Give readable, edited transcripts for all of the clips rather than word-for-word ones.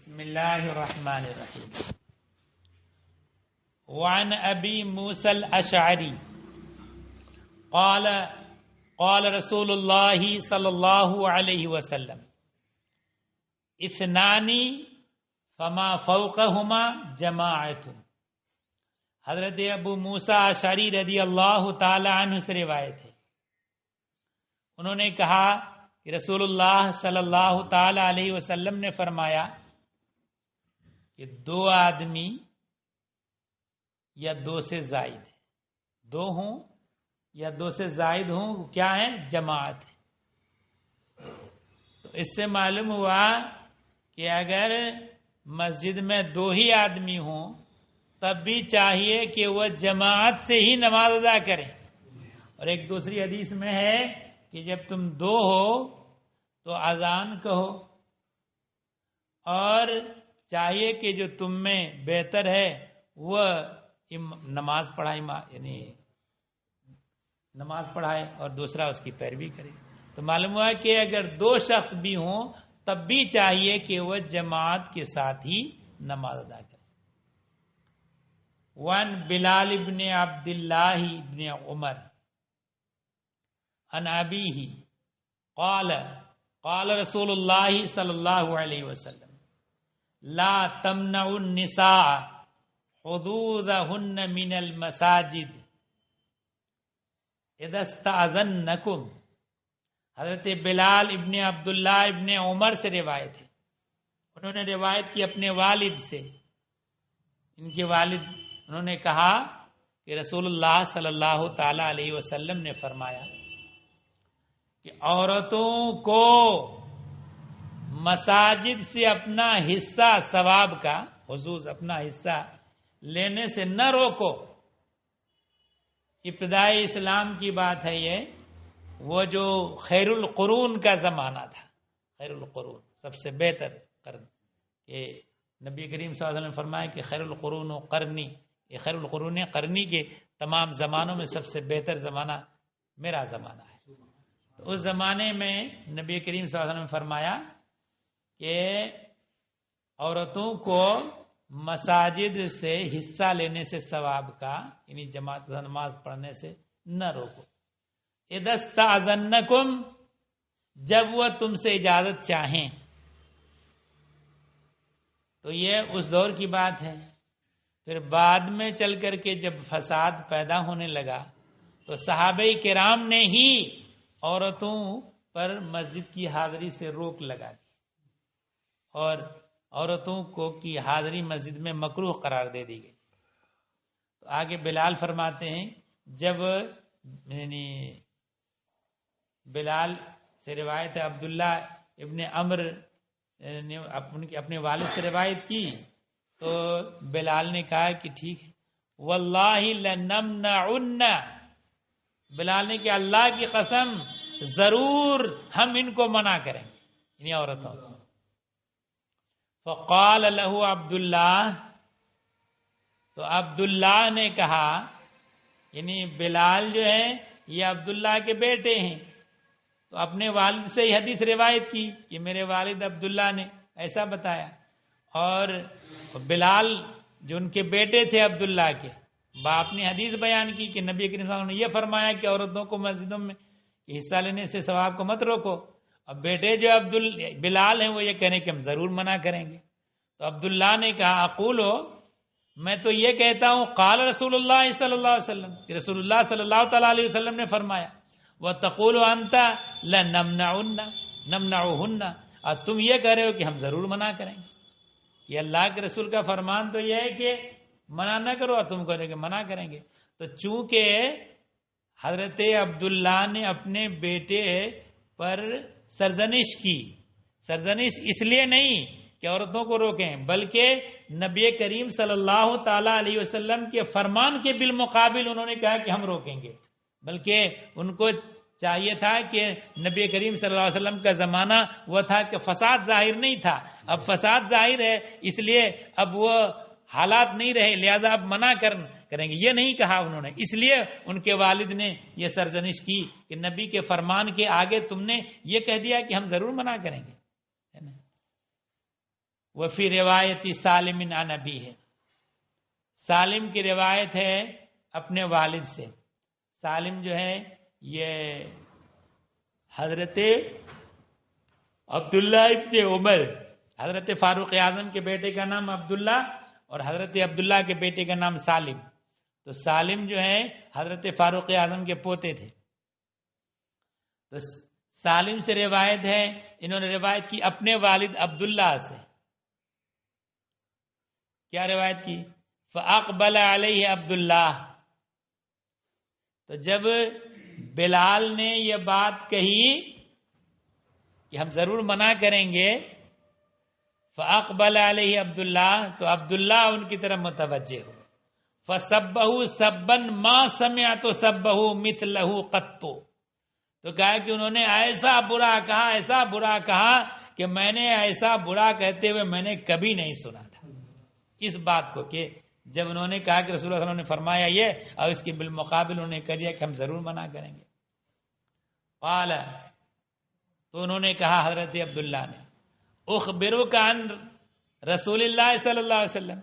بسم اللہ الرحمن الرحیم. وعن ابی موسى الاشعری قال رسول اللہ صلی اللہ علیہ وسلم اثنان فما فوقہما جماعت. حضرت ابو موسیٰ اشعری رضی اللہ تعالی عنہ سے روایت ہے، انہوں نے کہا کہ رسول اللہ صلی اللہ تعالی علیہ وسلم نے فرمایا کہ دو آدمی یا دو سے زائد ہیں، دو ہوں یا دو سے زائد ہوں، کیا ہے؟ جماعت ہے. تو اس سے معلوم ہوا کہ اگر مسجد میں دو ہی آدمی ہوں تب بھی چاہیے کہ وہ جماعت سے ہی نماز ادا کریں. اور ایک دوسری حدیث میں ہے کہ جب تم دو ہو تو اذان کہو، اور چاہیے کہ جو تم میں بہتر ہے وہ نماز پڑھائے، یعنی نماز پڑھائے اور دوسرا اس کی پیروی کرے. تو معلوم ہوا کہ اگر دو شخص بھی ہوں تب بھی چاہیے کہ وہ جماعت کے ساتھ ہی نماز ادا کرے. وان بلال ابن عبداللہ ابن عمر عن ابیہ قال رسول اللہ صلی اللہ علیہ وسلم لا تمنعوا النساء حظوظهن من المساجد اذا استأذنکم. حضرت بلال ابن عبداللہ ابن عمر سے روایت ہے، انہوں نے روایت کی اپنے والد سے. ان کے والد انہوں نے کہا کہ رسول اللہ صلی اللہ تعالی علیہ وسلم نے فرمایا کہ عورتوں کو مساجد سے اپنا حصہ ثواب کا، حظوظ اپنا حصہ لینے سے نہ روکو. ابتدائی اسلام کی بات ہے یہ، وہ جو خیر القرون کا زمانہ تھا، خیر القرون سب سے بہتر قرن، کہ نبی کریم صلی اللہ علیہ وسلم نے فرمایا کہ خیر القرون و قرنی، یہ خیر القرون قرنی کے تمام زمانوں میں سب سے بہتر زمانہ میرا زمانہ ہے. تو اس زمانے میں نبی کریم صلی اللہ علیہ وسلم نے فرمایا کہ عورتوں کو مساجد سے حصہ لینے سے ثواب کا، یعنی جماعت نماز پڑھنے سے نہ روکو. اذا استأذنکم، جب وہ تم سے اجازت چاہیں. تو یہ اس دور کی بات ہے. پھر بعد میں چل کر کے جب فساد پیدا ہونے لگا تو صحابہ کرام نے ہی عورتوں پر مسجد کی حاضری سے روک لگا دی اور عورتوں کو کی حاضری مسجد میں مکروہ قرار دے دی گئی. تو آگے بلال فرماتے ہیں، جب یعنی بلال سے روایت ہے، عبداللہ ابن عمر نے اپنے والد سے روایت کی، تو بلال نے کہا کہ ٹھیک ہے، واللہ لنمنعن، بلال نے کہ اللہ کی قسم ضرور ہم ان کو منع کریں گے، یعنی عورتوں کو. فقال له عبداللہ، تو عبداللہ نے کہا، یعنی بلال جو ہے یہ عبداللہ کے بیٹے ہیں، تو اپنے والد سے ہی حدیث روایت کی کہ میرے والد عبداللہ نے ایسا بتایا. اور بلال جو ان کے بیٹے تھے عبداللہ کے، باپ نے حدیث بیان کی کہ نبی کریم صلی اللہ علیہ وسلم نے یہ فرمایا کہ عورتوں کو مسجدوں میں حصہ لینے سے ثواب کو مت روکو. اب بیٹے جو بلال ہیں وہ یہ کہنے کہ ہم ضرور منع کریں گے. تو عبداللہ نے کہا اقولو، میں تو یہ کہتا ہوں قال رسول اللہ صلی اللہ علیہ وسلم، کہ رسول اللہ صلی اللہ تعالیٰ علیہ وسلم نے فرمایا وَتَقُولُ أَنْتَ لَنَمْنَعُهُنَّ، اور تم یہ کہہ رہے ہو کہ ہم ضرور منع کریں گے. یہ اللہ کے رسول کا فرمان تو یہ ہے کہ منع نہ کرو، اور تم کہہ رہے کہ منع کریں گے. تو چونکہ حضرت عبداللہ نے اپنے بیٹے پر سرزنش کی، سرزنش اس لیے نہیں کہ عورتوں کو روکیں، بلکہ نبی کریم صلی اللہ تعالی علیہ وسلم کے فرمان کے بالمقابل انہوں نے کہا کہ ہم روکیں گے. بلکہ ان کو چاہیے تھا کہ نبی کریم صلی اللہ علیہ وسلم کا زمانہ وہ تھا کہ فساد ظاہر نہیں تھا، اب فساد ظاہر ہے، اس لیے اب وہ حالات نہیں رہے، لہذا اب منع کریں گے. یہ نہیں کہا انہوں نے، اس لیے ان کے والد نے یہ سرزنش کی کہ نبی کے فرمان کے آگے تم نے یہ کہہ دیا کہ ہم ضرور منع کریں گے. وفی روایتی سالم عن ابی ہے، سالم کی روایت ہے اپنے والد سے. سالم جو ہے یہ حضرت عبداللہ ابن عمر، حضرت فاروق اعظم کے بیٹے کا نام عبداللہ اور حضرت عبداللہ کے بیٹے کا نام سالم. تو سالم جو ہے حضرت فاروق اعظم کے پوتے تھے. تو سالم سے روایت ہے، انہوں نے روایت کی اپنے والد عبداللہ سے. کیا روایت کی؟ فَأَقْبَلَ عَلَيْهِ عبداللہ. تو جب بلال نے یہ بات کہی کہ ہم ضرور منع کریں گے، فَأَقْبَلَ عَلَيْهِ عبداللہ، تو عبداللہ ان کی طرف متوجہ ہو. فَسَبَّهُ سَبًّا مَا سَمِعْتُ سَبَّهُ مِثْلَهُ قَطُّ. تو کہا کہ انہوں نے ایسا برا کہا، ایسا برا کہا کہ میں نے ایسا برا کہتے ہوئے میں نے کبھی نہیں سنا تھا. اس بات کو کہ جب انہوں نے کہا کہ رسول اللہ صلی اللہ علیہ وسلم نے فرمایا یہ، اور اس کے بالمقابل انہوں نے کہہ دیا کہ ہم ضرور منع کریں گے. قال، تو انہوں نے کہا حضرت عبداللہ نے، اخبرک عن رسول اللہ صلی اللہ علیہ وسلم،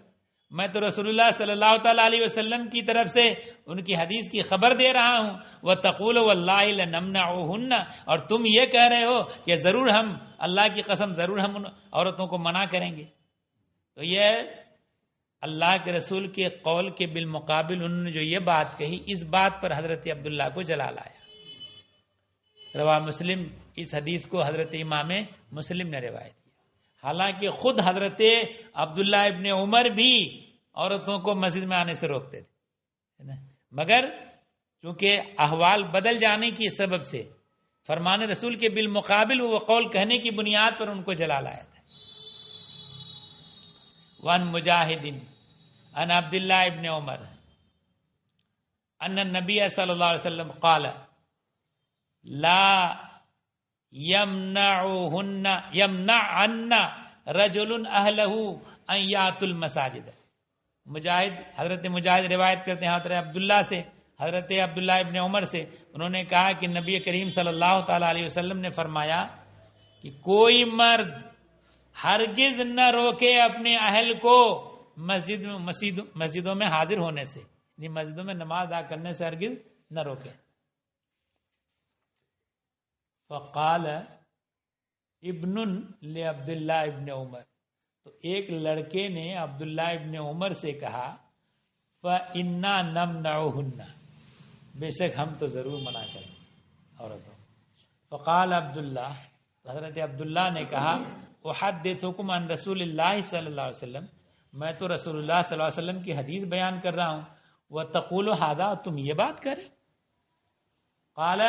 میں تو رسول اللہ صلی اللہ تعالیٰ علیہ وسلم کی طرف سے ان کی حدیث کی خبر دے رہا ہوں. وَتَقُولُ وَاللَّهِ لَنَمْنَعُهُنَّ، اور تم یہ کہہ رہے ہو کہ ضرور ہم، اللہ کی قسم ضرور ہم ان عورتوں کو منع کریں گے. تو یہ اللہ کے رسول کے قول کے بالمقابل انہوں نے جو یہ بات کہی، اس بات پر حضرت عبداللہ کو جلال آیا. رواہ مسلم، اس حدیث کو حضرت امام مسلم نے روایت کیا. حالانکہ خود حضرت عبداللہ ابن عمر بھی عورتوں کو مسجد میں آنے سے روکتے تھے، مگر چونکہ احوال بدل جانے کی سبب سے فرمان رسول کے بالمقابل وہ قول کہنے کی بنیاد پر ان کو جلال آیا تھا. وان مجاہد ان عبداللہ ابن عمر ان النبی صلی اللہ علیہ وسلم قال لا یمنعن رجل اہلہ ان یاتوا المساجد. مجاہد، حضرت مجاہد روایت کرتے ہیں حضرت عبداللہ سے، حضرت عبداللہ ابن عمر سے، انہوں نے کہا کہ نبی کریم صلی اللہ تعالی علیہ وسلم نے فرمایا کہ کوئی مرد ہرگز نہ روکے اپنے اہل کو مسجدوں میں حاضر ہونے سے، یعنی مسجدوں میں نماز ادا کرنے سے ہرگز نہ روکے. فقال ابن لعبداللہ ابن عمر، تو ایک لڑکے نے عبداللہ ابن عمر سے کہا فَإِنَّا نَمْنَعُهُنَّ، بے شک ہم تو ضرور منع کریں عورتوں. فقال عبداللہ، تو حضرت عبداللہ نے کہا احدثکم عن رسول اللہ صلی اللہ علیہ وسلم، میں تو رسول اللہ صلی اللہ علیہ وسلم کی حدیث بیان کر رہا ہوں. وتقول ھذا، تم یہ بات کرے. قال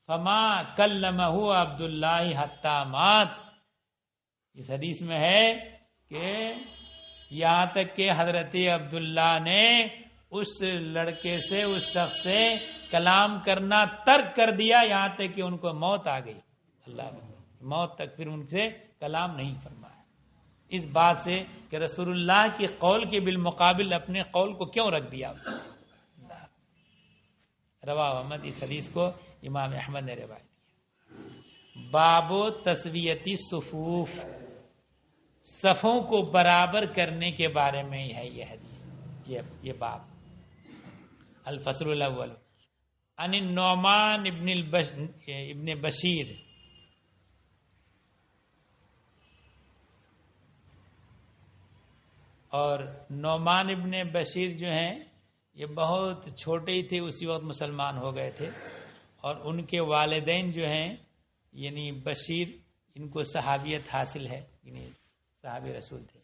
فما کلمہ عبداللہ حتی مات، اس حدیث میں ہے کہ یہاں تک کہ حضرت عبداللہ نے اس لڑکے سے، اس شخص سے کلام کرنا ترک کر دیا، یہاں تک کہ ان کو موت آ گئی. اللہ نے موت تک پھر ان سے کلام نہیں فرمایا. اس بات سے کہ رسول اللہ کی قول کے بالمقابل اپنے قول کو کیوں رکھ دیا. رواہ احمد، اس حدیث کو امام احمد نے روایت کیا. باب تسویتی صفوف، صفوں کو برابر کرنے کے بارے میں ہے یہ حدیث، یہ باب. الفصل الاول عن النعمان ابن بشیر اور نعمان ابن بشیر جو ہیں یہ بہت چھوٹے ہی تھے، اسی وقت مسلمان ہو گئے تھے، اور ان کے والدین جو ہیں یعنی بشیر، ان کو صحابیت حاصل ہے، یعنی صحابی رسول تھے.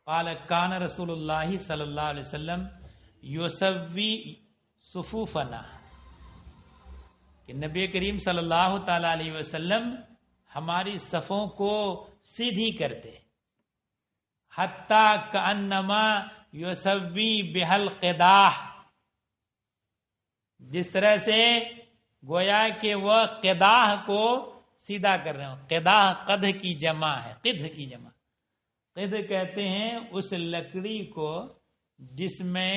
قال کان رسول اللہ صلی اللہ علیہ وسلم یسوی صفوفنا، کہ نبی کریم صلی اللہ تعالی علیہ وسلم ہماری صفوں کو سیدھی کرتے، حتی کانما یسوی بہل قداح، جس طرح سے گویا کہ وہ قداح کو سیدھا کر رہے ہوں. قداح قدح کی جمع ہے، قدح کی جمع. قدح کہتے ہیں اس لکڑی کو جس میں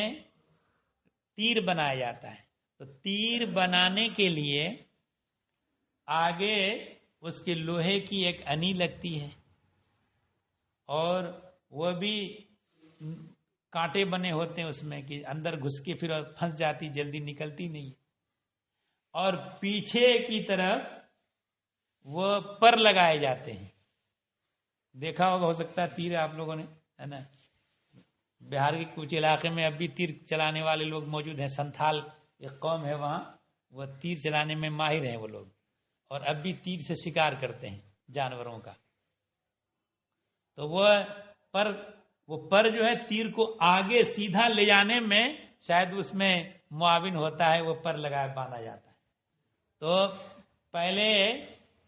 تیر بنایا جاتا ہے. تو تیر بنانے کے لیے آگے اس کے لوہے کی ایک انی لگتی ہے، اور وہ بھی کانٹے بنے ہوتے ہیں اس میں کہ اندر گھس کے پھر پھنس جاتی، جلدی نکلتی نہیں، اور پیچھے کی طرف وہ پر لگائے جاتے ہیں. دیکھا ہوگا، ہو سکتا ہے تیر آپ لوگوں نے، ہے نا، بہار کے کچھ علاقے میں اب بھی تیر چلانے والے لوگ موجود ہیں. سنتھال ایک قوم ہے وہاں، وہ تیر چلانے میں ماہر ہیں وہ لوگ، اور اب بھی تیر سے شکار کرتے ہیں جانوروں کا. تو وہ پر جو ہے تیر کو آگے سیدھا لے جانے میں شاید اس میں معاون ہوتا ہے، وہ پر لگا باندھا جاتا ہے. تو پہلے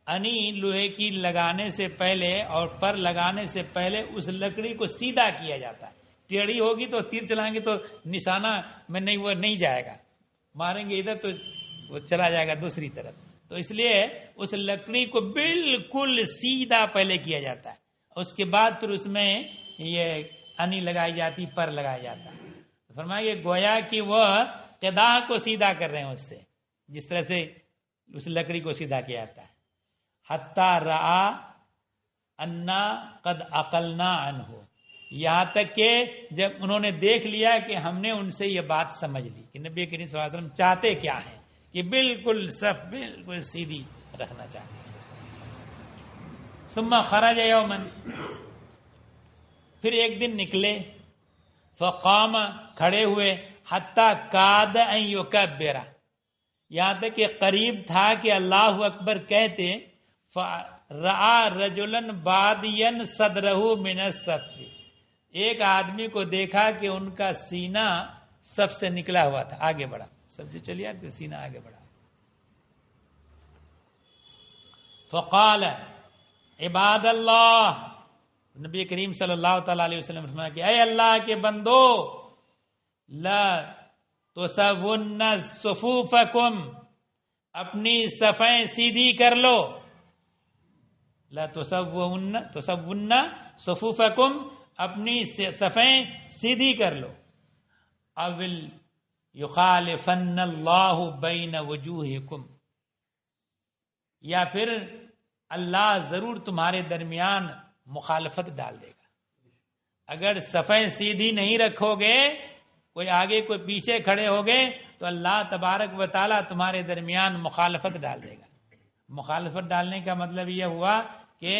انی لوہے کی لگانے سے پہلے اور پر لگانے سے پہلے اس لکڑی کو سیدھا کیا جاتا ہے. ٹیڑھی ہوگی تو تیر چلائیں گے تو نشانہ میں نہیں، وہ نہیں جائے گا، ماریں گے ادھر تو وہ چلا جائے گا دوسری طرف. تو اس لیے اس لکڑی کو بالکل سیدھا پہلے کیا جاتا ہے، اس کے بعد پھر اس میں یہ انی لگائی جاتی، پر لگایا جاتا ہے. فرمایا کہ گویا کہ وہ قداح کو سیدھا کر رہے ہیں اس سے، جس طرح سے اس لکڑی کو سیدھا کیا جاتا ہے. حتی رعا انا قد عقلنا عنہ، یہاں تک کہ جب انہوں نے دیکھ لیا کہ ہم نے ان سے یہ بات سمجھ لی کہ نبی کریم صلی اللہ علیہ وسلم چاہتے کیا ہیں، کہ بالکل سب بالکل سیدھی رکھنا چاہتے ہیں. ثم خرج یوما، پھر ایک دن نکلے، فقام، کھڑے ہوئے، حتی کاد ان یکبر، یہاں تک کہ قریب تھا کہ اللہ اکبر کہتے. فرآ رجلا بادیا صدرہ من الصف، ایک آدمی کو دیکھا کہ ان کا سینہ صف سے نکلا ہوا تھا، آگے بڑھا، سب جو چلی آتی سینہ آگے بڑھا. فقال عباد اللہ، نبی کریم صلی اللہ تعالی علیہ وسلم فرمایا کہ اے اللہ کے بندو، لا تسون صفوفکم، اپنی صفیں سیدھی کر لو. لا تسون صفوفکم، اپنی صفیں سیدھی کر لو. اول یخالفن اللہ بین وجوہکم، یا پھر اللہ ضرور تمہارے درمیان مخالفت ڈال دے گا. اگر صفیں سیدھی نہیں رکھو گے، کوئی آگے کوئی پیچھے کھڑے ہو گئے، تو اللہ تبارک و تعالیٰ تمہارے درمیان مخالفت ڈال دے گا. مخالفت ڈالنے کا مطلب یہ ہوا کہ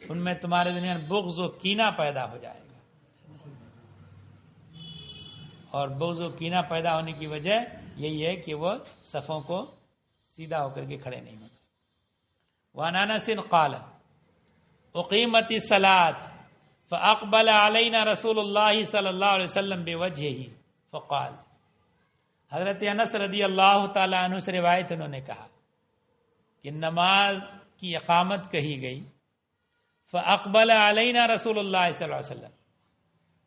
ان میں تمہارے درمیان بغض و کینہ پیدا ہو جائے گا، اور بغض و کینہ پیدا ہونے کی وجہ یہی ہے کہ وہ صفوں کو سیدھا ہو کر کے کھڑے نہیں ہوتے. وعن انس قال اقیمت الصلاۃ فاقبل علینا رسول اللہ صلی اللہ علیہ وسلم بوجہہ فقال، حضرت انس رضی اللہ تعالی عنہ سے روایت، انہوں نے کہا کہ نماز کی اقامت کہی گئی، فاقبل علینا رسول اللہ صلی اللہ علیہ وسلم،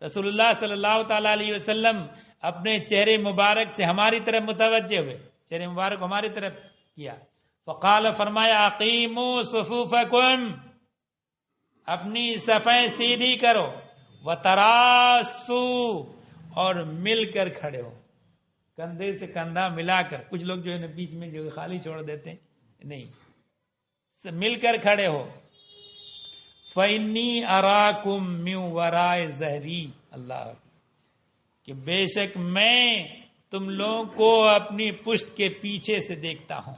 رسول اللہ صلی اللہ تعالی علیہ وسلم اپنے چہرے مبارک سے ہماری طرف متوجہ ہوئے، چہرے مبارک ہماری طرف کیا. فقال، فرمایا، اقیموا صفوفکم، اپنی صفیں سیدھی کرو، وتراسوا، اور مل کر کھڑے ہو، کندھے سے کندھا ملا کر. کچھ لوگ جو ہے بیچ میں جو خالی چھوڑ دیتے ہیں، نہیں، مل کر کھڑے ہو. فَإِنِّي أَرَاكُمْ مِنْ وَرَاءِ ظَهْرِي، اللہ، کہ بے شک میں تم لوگوں کو اپنی پشت کے پیچھے سے دیکھتا ہوں.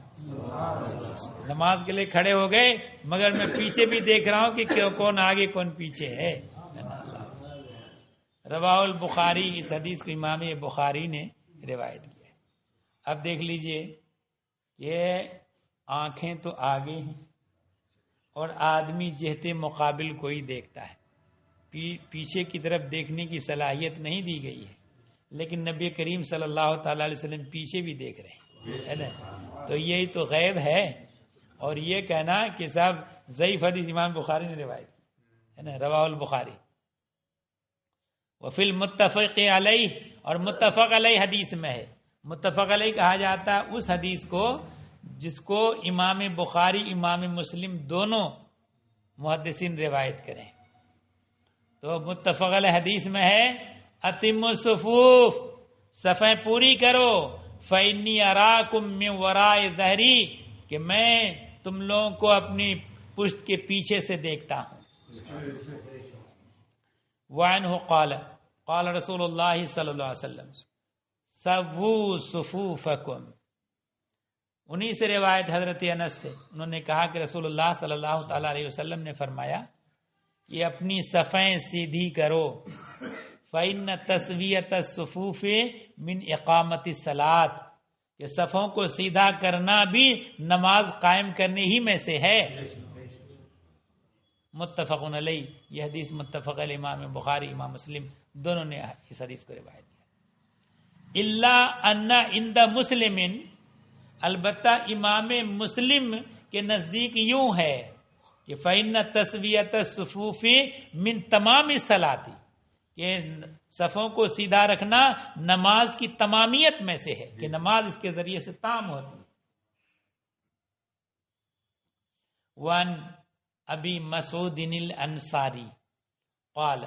نماز کے لیے کھڑے ہو گئے، مگر میں پیچھے بھی دیکھ رہا ہوں کہ کون آگے کون پیچھے ہے. رواہ البخاری، اس حدیث کو امام بخاری نے روایت کیا ہے. اب دیکھ لیجئے، یہ آنکھیں تو آگے ہیں اور آدمی جہت مقابل کو ہی دیکھتا ہے، پیچھے کی طرف دیکھنے کی صلاحیت نہیں دی گئی ہے. لیکن نبی کریم صلی اللہ تعالی علیہ وسلم پیچھے بھی دیکھ رہے ہیں، ہے نا. تو یہی تو غیب ہے. اور یہ کہنا کہ صاحب ضعیف حدیث امام بخاری نے روایت کی ہے نا، رواہ البخاری. وفی المتفق علیہ، اور متفق علیہ حدیث میں ہے. متفق علیہ کہا جاتا ہے اس حدیث کو جس کو امام بخاری امام مسلم دونوں محدثین روایت کریں. تو متفق علیہ حدیث میں ہے، اتم الصفوف، صفیں پوری کرو، فإنی اراکم من وراء ظہری، کہ میں تم لوگوں کو اپنی پشت کے پیچھے سے دیکھتا ہوں. وعنہ قال قال رسول اللہ صلی اللہ علیہ وسلم سووا صفوفکم. انہی سے روایت حضرت انس سے، انہوں نے کہا کہ رسول اللہ صلی اللہ تعالی علیہ وسلم نے فرمایا کہ اپنی صفیں سیدھی کرو، فإن تسویۃ الصفوف من اقامت الصلاۃ، کہ صفوں کو سیدھا کرنا بھی نماز قائم کرنے ہی میں سے ہے. متفق علیہ، یہ حدیث متفق علیہ، امام بخاری امام مسلم دونوں نے اس حدیث کو روایت کیا. الا ان عند مسلم، البتہ امام مسلم کے نزدیک یوں ہے کہ فإن تسویۃ الصفوف من تمام الصلاۃ، کہ صفوں کو سیدھا رکھنا نماز کی تمامیت میں سے ہے، کہ نماز اس کے ذریعے سے تام ہوتی ہے. وان ابی مسعود الانصاری قال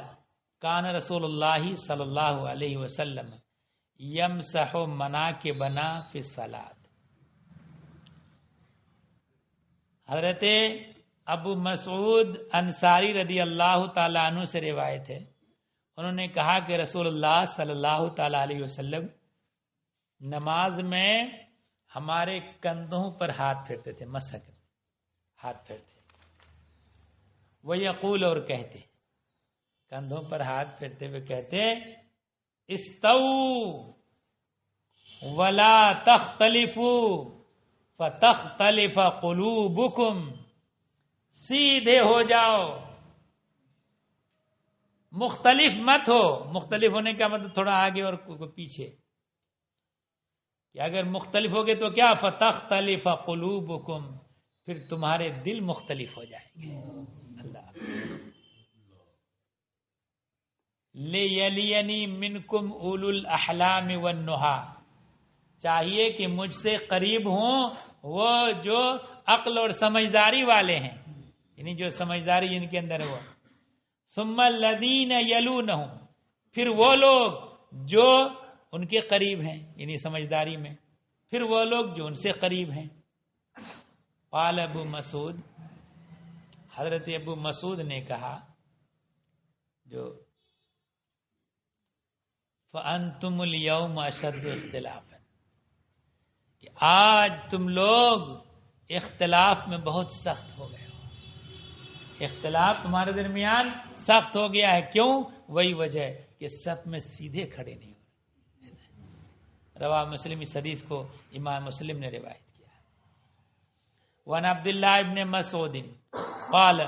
کان رسول اللہ صلی اللہ علیہ وسلم یمسح مناکبنا فی الصلاۃ. حضرت ابو مسعود انصاری رضی اللہ تعالی عنہ سے روایت ہے، انہوں نے کہا کہ رسول اللہ صلی اللہ تعالی علیہ وسلم نماز میں ہمارے کندھوں پر ہاتھ پھیرتے تھے، مسح ہاتھ پھیرتے، وہ یقول اور کہتے، کندھوں پر ہاتھ پھیرتے ہوئے کہتے استو ولا تختلفوا فتختلف قلوبکم، سیدھے ہو جاؤ، مختلف مت ہو. مختلف ہونے کا مطلب تھوڑا آگے اور پیچھے، کہ اگر مختلف ہوگے تو کیا فتختلف قلوبکم، پھر تمہارے دل مختلف ہو جائیں گے. اللہ لِيَلِيَنِي مِنْكُمْ أُولُو الْأَحْلَامِ وَالنُّهَى، چاہیے کہ مجھ سے قریب ہوں وہ جو عقل اور سمجھداری والے ہیں، یعنی جو سمجھداری جن کے اندر ہے وہ. ثم الذین یلونہم، پھر وہ لوگ جو ان کے قریب ہیں، یعنی سمجھداری میں، پھر وہ لوگ جو ان سے قریب ہیں. قال ابو مسعود، حضرت ابو مسعود نے کہا جو فَأَنْتُمُ الْيَوْمَ أَشَدُّ اخْتِلَافًا، کہ آج تم لوگ اختلاف میں بہت سخت ہو گئے ہو، اختلاف تمہارے درمیان سخت ہو گیا ہے. کیوں؟ وہی وجہ ہے کہ سب میں سیدھے کھڑے نہیں ہو رہے. رواہ مسلم، اس حدیث کو امام مسلم نے روایت کیا. وعن عبداللہ ابن مسعود قال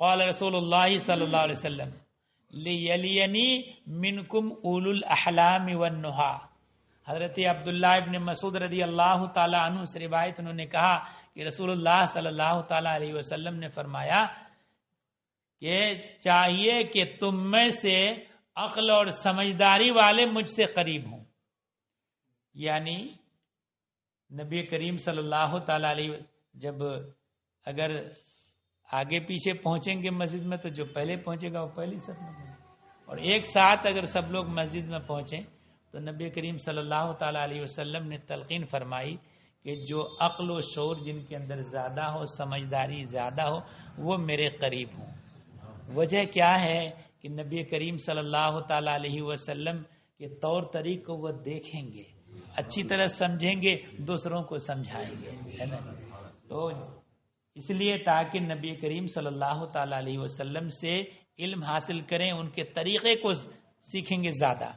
قال رسول اللہ صلی اللہ علیہ وسلم لِيَلِيَنِي مِنْكُمْ أُولُو الْأَحْلَامِ وَالنُّهَى. حضرت عبداللہ ابن مسعود رضی اللہ تعالی عنہ سے روایت، انہوں نے کہا کہ رسول اللہ صلی اللہ تعالی علیہ وسلم نے فرمایا کہ چاہیے کہ تم میں سے عقل اور سمجھداری والے مجھ سے قریب ہوں. یعنی نبی کریم صلی اللہ تعالی علیہ وسلم جب اگر آگے پیچھے پہنچیں گے مسجد میں تو جو پہلے پہنچے گا وہ پہلی صف میں پہنچے، اور ایک ساتھ اگر سب لوگ مسجد میں پہنچیں تو نبی کریم صلی اللہ تعالی علیہ وسلم نے تلقین فرمائی کہ جو عقل و شعور جن کے اندر زیادہ ہو، سمجھداری زیادہ ہو، وہ میرے قریب ہوں. وجہ کیا ہے کہ نبی کریم صلی اللہ تعالی علیہ وسلم کے طور طریق کو وہ دیکھیں گے، اچھی طرح سمجھیں گے، دوسروں کو سمجھائیں گے، ہے نا. تو اس لیے تاکہ نبی کریم صلی اللہ تعالی علیہ وسلم سے علم حاصل کریں، ان کے طریقے کو سیکھیں گے زیادہ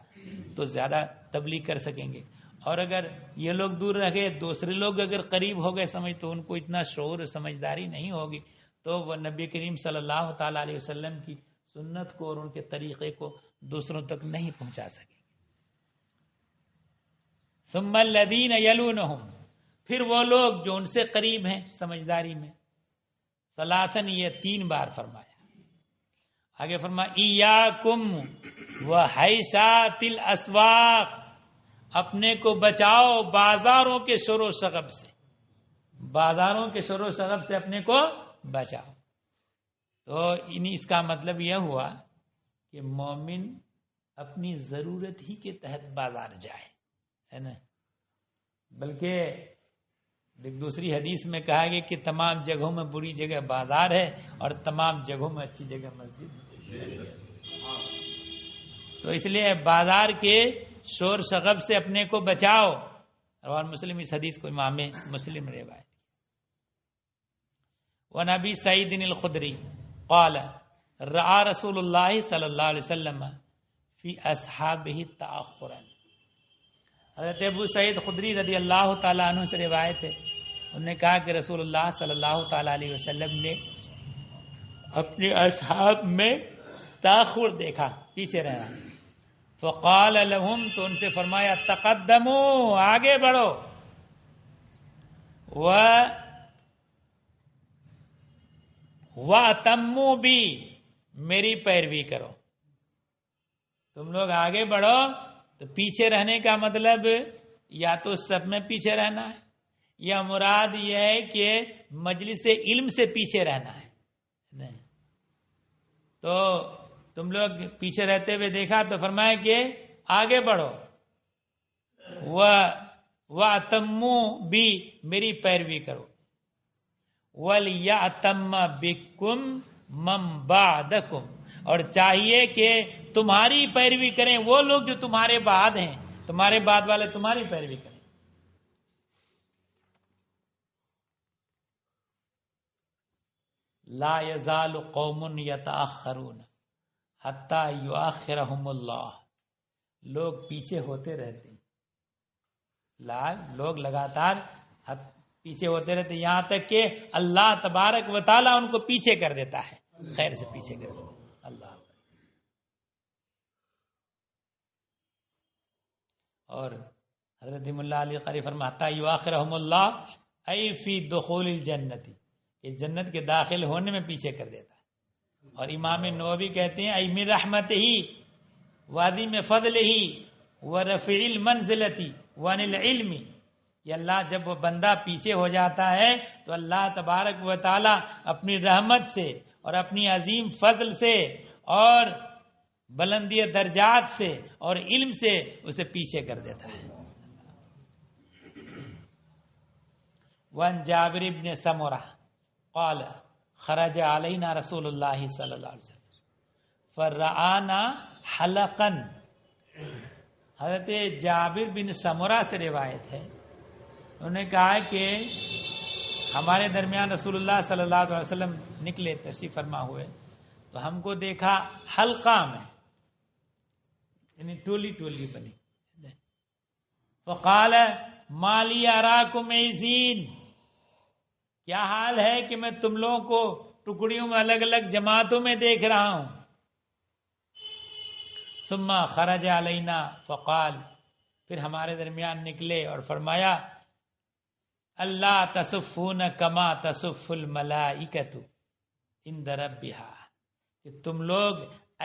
تو زیادہ تبلیغ کر سکیں گے. اور اگر یہ لوگ دور رہ گئے، دوسرے لوگ اگر قریب ہو گئے سمجھ، تو ان کو اتنا شعور اور سمجھداری نہیں ہوگی، تو وہ نبی کریم صلی اللہ تعالی علیہ وسلم کی سنت کو اور ان کے طریقے کو دوسروں تک نہیں پہنچا سکیں گے. ثم الذین یلونہم، پھر وہ لوگ جو ان سے قریب ہیں سمجھداری میں. ثلاثاً، یہ 3 بار فرمایا. آگے فرمایا ایاکم وحیشات الاسواق، اپنے کو بچاؤ بازاروں کے شور و شغب سے، بازاروں کے شور و شغب سے اپنے کو بچاؤ. تو اس کا مطلب یہ ہوا کہ مومن اپنی ضرورت ہی کے تحت بازار جائے، ہے نا. بلکہ ایک دوسری حدیث میں کہا گیا کہ تمام جگہوں میں بری جگہ بازار ہے اور تمام جگہوں میں اچھی جگہ مسجد ہے. تو اس لیے بازار کے شور شغب سے اپنے کو بچاؤ. اور مسلم اس حدیث کو امام مسلم نے روایت. ونبی سعید الخدری قال رأى رسول اللہ صلی اللہ علیہ وسلم فی اصحابہ تأخرا. حضرت ابو سعید خدری رضی اللہ تعالیٰ عنہ سے روایت ہے، انہوں نے کہا کہ رسول اللہ صلی اللہ تعالیٰ علیہ وسلم نے اپنے اصحاب میں تاخر دیکھا، پیچھے رہنا. فقال لهم، تو ان سے فرمایا تقدموا، آگے بڑھو، وَأَتَمُّوا بِي، میری پیروی کرو. تم لوگ آگے بڑھو تو پیچھے رہنے کا مطلب یا تو سب میں پیچھے رہنا ہے، یا مراد یہ ہے کہ مجلس علم سے پیچھے رہنا ہے. نہیں تو تم لوگ پیچھے رہتے ہوئے دیکھا تو فرمایا کہ آگے بڑھو، وَأَتَمُّوا بِي، میری پیروی کرو. وَلْيَأْتَمَّ بِكُمْ مَنْ بَعْدَكُمْ، اور چاہیے کہ تمہاری پیروی کریں وہ لوگ جو تمہارے بعد ہیں، تمہارے بعد والے تمہاری پیروی کریں. لا يزال قوم يتأخرون حتى يؤخرهم اللہ، لوگ پیچھے ہوتے رہتے ہیں، لوگ لگاتار پیچھے ہوتے رہتے یہاں تک کہ اللہ تبارک و تعالیٰ ان کو پیچھے کر دیتا ہے، خیر سے پیچھے کر دیتا ہے. اللہ. اور حضرت مولا علی قاری فرماتا ہے یؤخرہم اللہ ای فی دخول الجنت، کہ جنت کے داخل ہونے میں پیچھے کر دیتا ہے. اور امام نووی کہتے ہیں ای من رحمتہ وادی میں فضل ہی ورفع المنزلۃ وعن العلم، کہ اللہ جب وہ بندہ پیچھے ہو جاتا ہے تو اللہ تبارک و تعالی اپنی رحمت سے اور اپنی عظیم فضل سے اور بلندی درجات سے اور علم سے اسے پیچھے کر دیتا ہے. وان جابر بن سمرہ قال خرج علینا رسول اللہ صلی اللہ علیہ وسلم فرآنا حلقا. حضرت جابر بن سمرہ سے روایت ہے، انہوں نے کہا کہ ہمارے درمیان رسول اللہ صلی اللہ علیہ وسلم نکلے، تشریف فرما ہوئے، تو ہم کو دیکھا حلقہ میں، یعنی ٹولی ٹولی بنی. فقال ما لی اراکم عزین، کیا حال ہے کہ میں تم لوگوں کو ٹکڑیوں میں الگ الگ جماعتوں میں دیکھ رہا ہوں. ثم خرج علینا فقال، پھر ہمارے درمیان نکلے اور فرمایا اللہ تصفون کما تصف الملائکۃ عند ربہا، کہ تم لوگ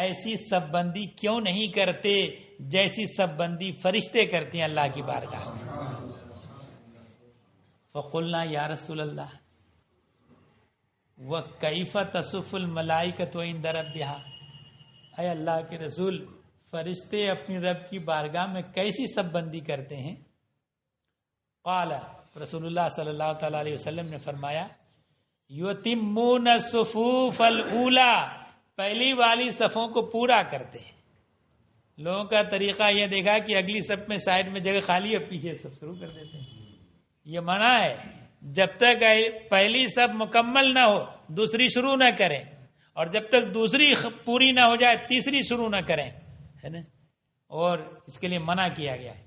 ایسی صف بندی کیوں نہیں کرتے جیسی صف بندی فرشتے کرتے ہیں اللہ کی بارگاہ میں. فقلنا یا رسول اللہ وکیف تصف الملائکۃ عند ربہا، اے اللہ کے رسول فرشتے اپنی رب کی بارگاہ میں کیسی صف بندی کرتے ہیں. قال، رسول اللہ صلی اللہ تعالی علیہ وسلم نے فرمایا یتمون الصفوف الاولی، پہلی والی صفوں کو پورا کرتے ہیں. لوگوں کا طریقہ یہ دیکھا کہ اگلی صف میں سائڈ میں جگہ خالی ہے، پیچھے صف شروع کر دیتے ہیں. یہ منع ہے، جب تک پہلی صف مکمل نہ ہو دوسری شروع نہ کریں، اور جب تک دوسری پوری نہ ہو جائے تیسری شروع نہ کریں، ہے نا. اور اس کے لیے منع کیا گیا ہے.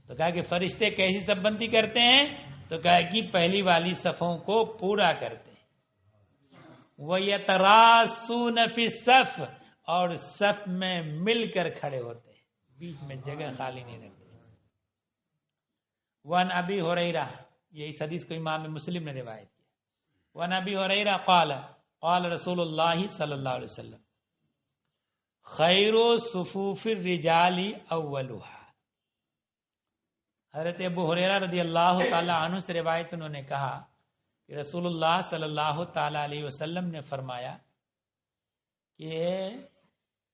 تو کہا کہ فرشتے کیسی صف بندی کرتے ہیں، تو کہا کہ پہلی والی صفوں کو پورا کرتے ہیں. وَيَتَرَاسُونَ فِي الصَّفِّ، اور صف میں مل کر کھڑے ہوتے ہیں، بیچ میں جگہ خالی نہیں رکھتے. وَعَنْ أَبِي هُرَيْرَةَ، یہ اس حدیث کو امام مسلم نے روایت کیا. وَعَنْ أَبِي هُرَيْرَةَ قَالَ قَالَ رسول اللہ صلی اللہ علیہ وسلم خیر صفوف الرجال اولها. حضرت ابو ہریرہ رضی اللہ تعالی عنہ سے روایت، انہوں نے کہا کہ رسول اللہ صلی اللہ تعالی علیہ وسلم نے فرمایا کہ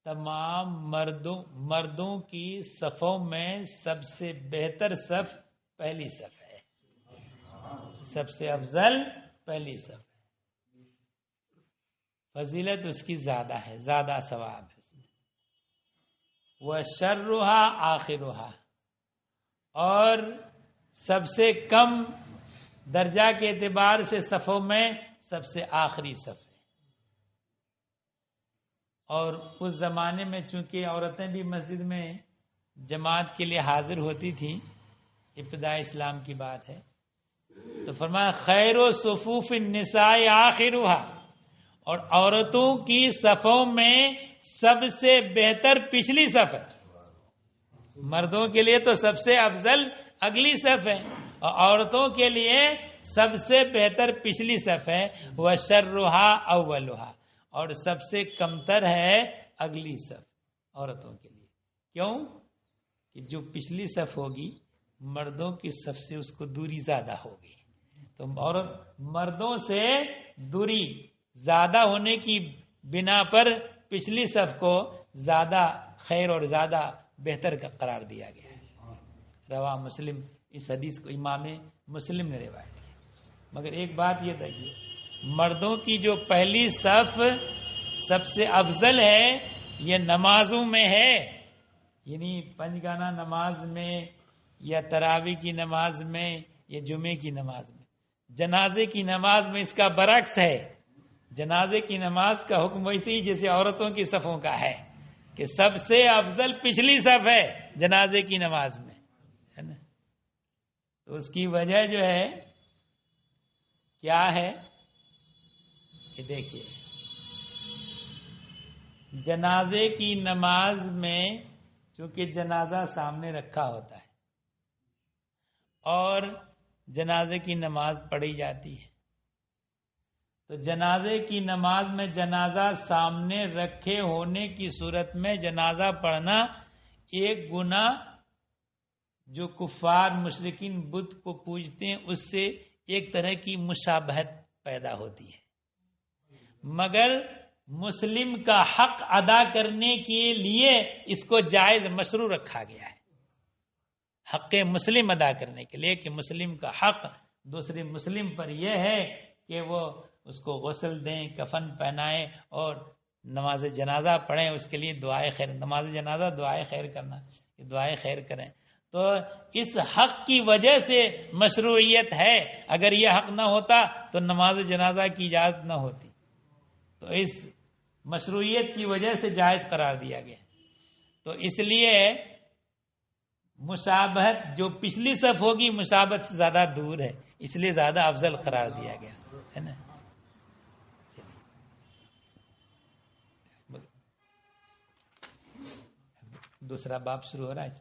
تمام مردوں کی صفوں میں سب سے بہتر صف پہلی صف ہے، سب سے افضل پہلی صف ہے. فضیلت اس کی زیادہ ہے، زیادہ ثواب ہے. وَشَرُّهَا آخِرُهَا، اور سب سے کم درجہ کے اعتبار سے صفوں میں سب سے آخری صف ہے۔ اور اس زمانے میں چونکہ عورتیں بھی مسجد میں جماعت کے لیے حاضر ہوتی تھیں، ابتداء اسلام کی بات ہے، تو فرمایا خیر و صفوف النساء آخرها، اور عورتوں کی صفوں میں سب سے بہتر پچھلی صف ہے۔ مردوں کے لیے تو سب سے افضل اگلی صف ہے، اور عورتوں کے لیے سب سے بہتر پچھلی صف ہے۔ وَشَرُّهَا أَوَّلُهَا، اور سب سے کمتر ہے اگلی صف عورتوں کے لیے۔ کیوں؟ کہ جو پچھلی صف ہوگی مردوں کی صف سے اس کو دوری زیادہ ہوگی، تو عورت مردوں سے دوری زیادہ ہونے کی بنا پر پچھلی صف کو زیادہ خیر اور زیادہ بہتر کا قرار دیا گیا ہے۔ رواہ مسلم، اس حدیث کو امام مسلم نے روایت کی۔ مگر ایک بات یہ دیکھیے، مردوں کی جو پہلی صف سب سے افضل ہے یہ نمازوں میں ہے، یعنی پنجگانہ نماز میں یا تراویح کی نماز میں یا جمعے کی نماز میں۔ جنازے کی نماز میں اس کا برعکس ہے، جنازے کی نماز کا حکم ویسے ہی جیسے عورتوں کی صفوں کا ہے کہ سب سے افضل پچھلی صف ہے جنازے کی نماز میں، ہے نا؟ تو اس کی وجہ جو ہے کیا ہے کہ دیکھیے، جنازے کی نماز میں چونکہ جنازہ سامنے رکھا ہوتا ہے اور جنازے کی نماز پڑھی جاتی ہے، تو جنازے کی نماز میں جنازہ سامنے رکھے ہونے کی صورت میں جنازہ پڑھنا ایک گناہ جو کفار مشرکین بت کو پوجتے ہیں اس سے ایک طرح کی مشابہت پیدا ہوتی ہے، مگر مسلم کا حق ادا کرنے کے لیے اس کو جائز مشروع رکھا گیا ہے، حق مسلم ادا کرنے کے لیے کہ مسلم کا حق دوسرے مسلم پر یہ ہے کہ وہ اس کو غسل دیں، کفن پہنائیں اور نماز جنازہ پڑھیں، اس کے لیے دعائے خیر، نماز جنازہ دعائے خیر کرنا، دعائے خیر کریں، تو اس حق کی وجہ سے مشروعیت ہے۔ اگر یہ حق نہ ہوتا تو نماز جنازہ کی اجازت نہ ہوتی، تو اس مشروعیت کی وجہ سے جائز قرار دیا گیا، تو اس لیے مشابہت جو پچھلی صف ہوگی مشابہت سے زیادہ دور ہے، اس لیے زیادہ افضل قرار دیا گیا ہے نا۔ دوسرا باب شروع ہو رہا ہے۔